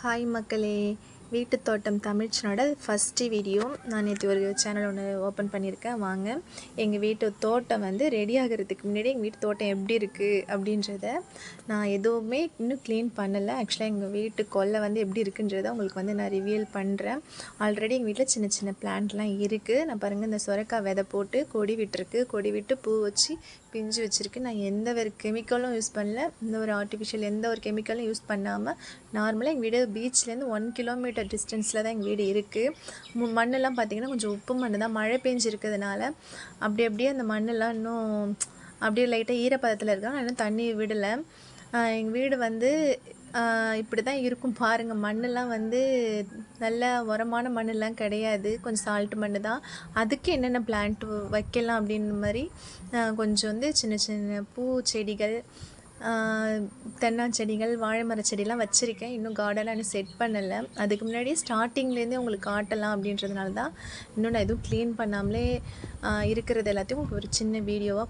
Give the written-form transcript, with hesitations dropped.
Hi மக்களே, வீட்டு தோட்டம் தமிழ் சேனலோட ஃபஸ்ட்டு வீடியோ. நான் நேற்று ஒரு சேனல் ஒன்று ஓப்பன் பண்ணியிருக்கேன். வாங்க, எங்கள் வீட்டு தோட்டம் வந்து ரெடி ஆகிறதுக்கு முன்னாடி எங்கள் வீட்டு தோட்டம் எப்படி இருக்குது அப்படின்றத நான் எதுவுமே இன்னும் க்ளீன் பண்ணலை. ஆக்சுவலாக எங்கள் வீட்டு கொல்லை வந்து எப்படி இருக்குன்றதை உங்களுக்கு வந்து நான் ரிவீல் பண்ணுறேன். ஆல்ரெடி எங்கள் வீட்டில் சின்ன சின்ன பிளான்ட்லாம் இருக்குது. நான் பாருங்கள், இந்த சுரைக்காய் விதை போட்டு கொடி விட்டுருக்கு. கொடி விட்டு பூ வச்சு பிஞ்சு வச்சுருக்கு. நான் எந்த ஒரு கெமிக்கலும் யூஸ் பண்ணல, இந்த ஒரு ஆர்டிஃபிஷியல் எந்த ஒரு கெமிக்கலும் யூஸ் பண்ணாமல் நார்மலாக எங்கள் வீடு பீச்லேருந்து 1 கிலோமீட்டர் டிஸ்டன்ஸில் தான் எங்கள் வீடு இருக்குது. மண்ணெல்லாம் பார்த்திங்கன்னா கொஞ்சம் உப்பு மண் தான். மழை பெஞ்சிருக்கிறதுனால அப்படியே அந்த மண்ணெல்லாம் இன்னும் அப்படியே லைட்டாக ஈரப்பதத்தில் இருக்காங்க. இன்னும் தண்ணி விடலை. எங்கள் வீடு வந்து இப்படி தான் இருக்கும் பாருங்கள். மண்ணெல்லாம் வந்து நல்ல உரமான மண்ணெல்லாம் கிடையாது, கொஞ்சம் சால்ட்டு மண் தான். அதுக்கு என்னென்ன பிளான்ட் வைக்கலாம் அப்படின்ற மாதிரி கொஞ்சம் வந்து சின்ன சின்ன பூச்செடிகள், தென்னாஞ்செடிகள், வாழை மர செடிலாம் வச்சுருக்கேன். இன்னும் கார்டனாக இன்னும் செட் பண்ணலை. அதுக்கு முன்னாடி ஸ்டார்டிங்லேருந்தே உங்களுக்கு காட்டலாம் அப்படின்றதுனால தான் இன்னும் நான் எதுவும் க்ளீன் பண்ணாமலே இருக்கிறது எல்லாத்தையும் உங்களுக்கு ஒரு சின்ன வீடியோவாக